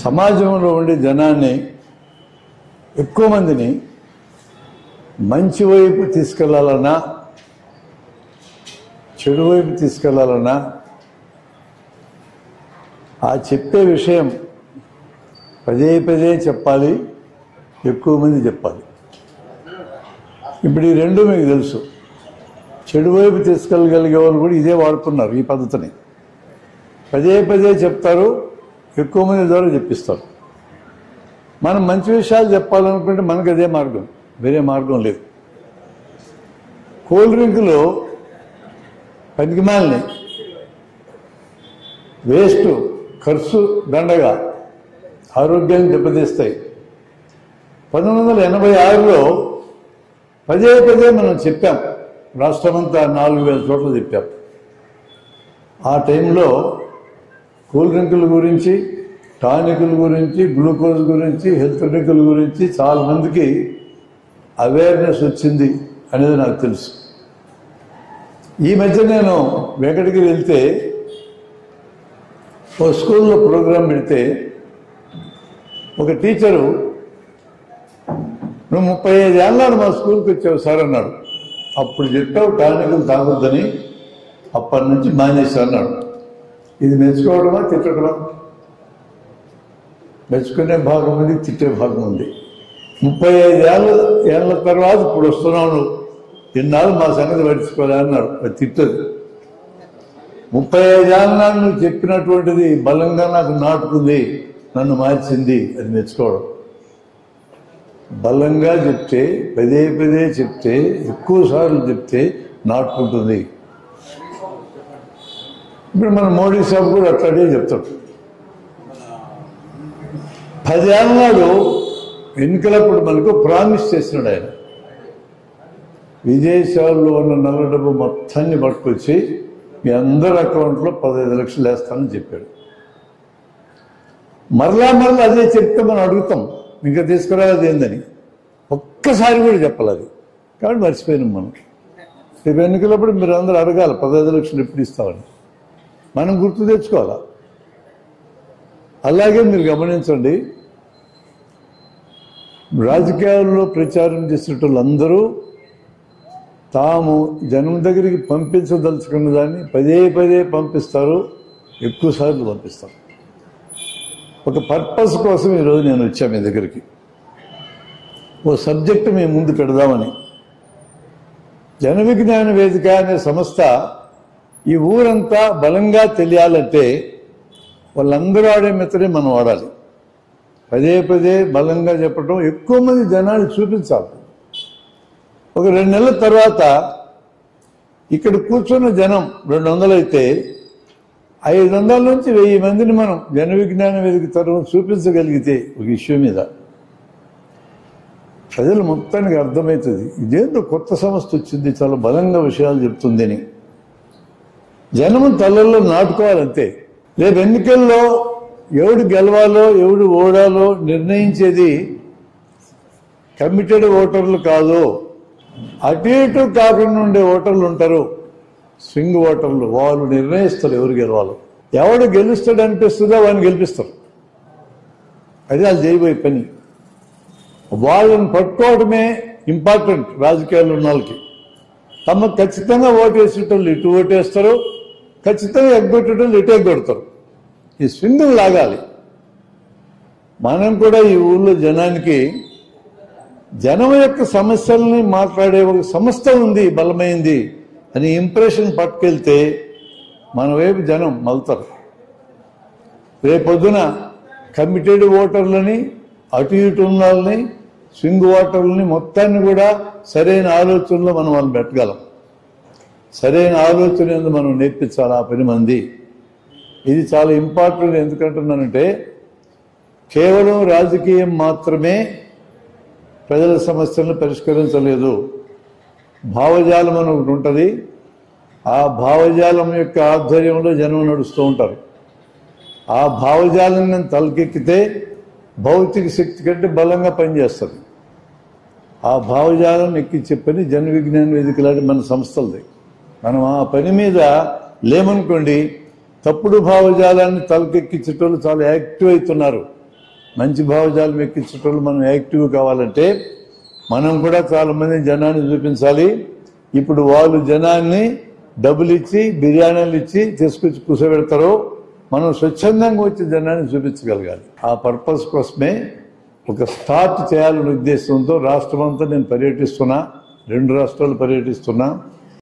సమాజంలో ఉండే జనాన్ని ఎక్కువ మందిని మంచి వైపు తీసుకెళ్లాలన్నా చెడు వైపు తీసుకెళ్లాలన్నా ఆ చెప్పే విషయం పదే పదే చెప్పాలి, ఎక్కువ మంది చెప్పాలి. ఇప్పుడు ఈ రెండు మీకు తెలుసు. చెడు వైపు తీసుకెళ్ళగలిగే వాళ్ళు కూడా ఇదే వాడుతున్నారు, ఈ పద్ధతిని. పదే పదే చెప్తారు, ఎక్కువ మంది ద్వారా చెప్పిస్తారు. మనం మంచి విషయాలు చెప్పాలనుకుంటే మనకు అదే మార్గం, వేరే మార్గం లేదు. కూల్ డ్రింకులు పనికిమాలని, వేస్ట్, ఖర్చు దండగా, ఆరోగ్యాన్ని దెబ్బతీస్తాయి. 1986లో పదే పదే మనం చెప్పాం, రాష్ట్రమంతా 4000 చోట్ల చెప్పాం. ఆ టైంలో కూల్ డ్రింకుల గురించి, టానికుల గురించి, గ్లూకోజ్ గురించి, హెల్త్ డ్రింకుల గురించి చాలా మందికి అవేర్నెస్ వచ్చింది అనేది నాకు తెలుసు. ఈ మధ్య నేను వెంకటగిరి వెళ్తే ఓ స్కూల్లో ప్రోగ్రాం పెడితే ఒక టీచరు, నువ్వు 35 ఏళ్ళ మా స్కూల్కి వచ్చావు సార్ అన్నాడు. అప్పుడు చెప్పావు టానికులు తాగొద్దని, అప్పటి నుంచి మానేశా అన్నాడు. ఇది మెచ్చుకోవడమా తిట్టడమా? మెచ్చుకునే భాగం ఉంది, తిట్టే భాగం ఉంది. 35 ఏళ్ళ తర్వాత ఇప్పుడు వస్తున్నావు, ఇన్నాళ్ళు మా సంగతి పట్టించుకోలే అన్నాడు. అది తిట్టదు. 35 ఏళ్ళ నాడు నువ్వు చెప్పినటువంటిది బలంగా నాకు నాటుకుంది, నన్ను మార్చింది, అది మెచ్చుకోవడం. బలంగా చెప్తే, పదే పదే చెప్తే, ఎక్కువ సార్లు చెప్తే నాటుకుంటుంది. ఇప్పుడు మన మోడీ సాబ్ కూడా అట్లాగే చెప్తాడు. 10 ఏళ్ళ నాడు ఎన్నికలప్పుడు మనకు ప్రామిస్ చేసినాడు ఆయన. విదేశాల్లో ఉన్న నల్ల డబ్బు మొత్తాన్ని పట్టుకొచ్చి మీ అందరి అకౌంట్లో 15 లక్షలు వేస్తానని చెప్పాడు. మరలా అదే చెప్తే మనం అడుగుతాం, ఇంకా తీసుకురాలేదు ఏందని. ఒక్కసారి కూడా చెప్పాలి అది. కాబట్టి మర్చిపోయినాం మనం. రేపు ఎన్నికలప్పుడు మీరు అందరూ అడగాలి 15 లక్షలు ఎప్పుడు ఇస్తామని. మనం గుర్తు తెచ్చుకోవాలా. అలాగే మీరు గమనించండి, రాజకీయాల్లో ప్రచారం చేసిన వాళ్ళందరూ తాము జనం దగ్గరికి పంపించదలుచుకున్న దాన్ని పదే పదే పంపిస్తారు, ఎక్కువ సార్లు పంపిస్తారు. ఒక పర్పస్ కోసం ఈరోజు నేను వచ్చాను మీ దగ్గరికి. ఓ సబ్జెక్టు మేము ముందు పెడదామని. జన విజ్ఞాన వేదిక అనే సంస్థ ఈ ఊరంతా బలంగా తెలియాలంటే వాళ్ళందరూ ఆడే మెత్తడే మనం వాడాలి. పదే పదే బలంగా చెప్పడం, ఎక్కువ మంది జనాన్ని చూపించాలి. ఒక 2 నెలల తర్వాత ఇక్కడ కూర్చున్న జనం 200 అయితే 500 నుంచి 1000 మందిని మనం జన విజ్ఞాన వేదిక తరఫున చూపించగలిగితే ఒక ఇష్యూ మీద ప్రజలు మొత్తానికి అర్థమవుతుంది, ఇదేంటో కొత్త సంస్థ వచ్చింది, చాలా బలంగా విషయాలు చెప్తుంది అని. జనము తలల్లో నాటుకోవాలంతే. రేపు ఎన్నికల్లో ఎవడు గెలవాలో ఎవడు ఓడాలో నిర్ణయించేది కమిటెడ్ ఓటర్లు కాదు, అటు ఇటు కాకుండా ఉండే ఓటర్లు ఉంటారు, స్వింగ్ ఓటర్లు. వాళ్ళు నిర్ణయిస్తారు ఎవరు గెలవాలో. ఎవడు గెలుస్తాడు అనిపిస్తుందో వాడిని గెలిపిస్తారు. అది వాళ్ళు చేయబోయే పని. వాళ్ళని పట్టుకోవడమే ఇంపార్టెంట్. రాజకీయాలు ఉన్న వాళ్ళకి తమకు ఖచ్చితంగా ఓటేసేటోళ్ళు ఇటు ఓటేస్తారు, ఖచ్చితంగా ఎగ్గొట్టేటోళ్ళు ఇటు ఎగ్గొడతారు. ఈ స్వింగ్ లాగాలి. మనం కూడా ఈ ఊళ్ళో జనానికి జనం యొక్క సమస్యల్ని మాట్లాడే ఒక సంస్థ ఉంది, బలమైంది అని ఇంప్రెషన్ పట్టుకెళ్తే మన వైపు జనం మలుతారు. రేపొద్దున కమిటెడ్ ఓటర్లని, అటు ఇటు ఉన్న వాళ్ళని, స్వింగ్ ఓటర్లని మొత్తాన్ని కూడా సరైన ఆలోచనలో మనం వాళ్ళు పెట్టగలం. సరైన ఆలోచన ఎందుకు మనం నేర్పించాలి ఆ 10 మంది. ఇది చాలా ఇంపార్టెంట్. ఎందుకంటున్నానంటే కేవలం రాజకీయం మాత్రమే ప్రజల సమస్యలను పరిష్కరించలేదు. భావజాలం అని ఒకటి ఉంటుంది. ఆ భావజాలం యొక్క ఆధ్వర్యంలో జనం నడుస్తూ ఉంటారు. ఆ భావజాలం తలకెక్కితే భౌతిక శక్తి కంటే బలంగా పనిచేస్తుంది. ఆ భావజాలం ఎక్కించే పని జన విజ్ఞాన వేదిక లాంటి మన సంస్థలది. మనం ఆ పని మీద లేమనుకోండి, తప్పుడు భావజాలాన్ని తలకెక్కించేటోళ్ళు చాలా యాక్టివ్ అవుతున్నారు. మంచి భావజాలం ఎక్కించేటోళ్ళు మనం యాక్టివ్ కావాలంటే మనం కూడా చాలా మంది జనాన్ని చూపించాలి. ఇప్పుడు వాళ్ళు జనాన్ని డబ్బులు ఇచ్చి బిర్యానీలు ఇచ్చి తీసుకొచ్చి కూర్చోబెడతారో మనం స్వచ్ఛందంగా వచ్చి జనాన్ని చూపించగలగాలి. ఆ పర్పస్ కోసమే ఒక స్టార్ట్ చేయాలనే ఉద్దేశంతో రాష్ట్రం అంతా నేను పర్యటిస్తున్నా, 2 రాష్ట్రాలు పర్యటిస్తున్నా.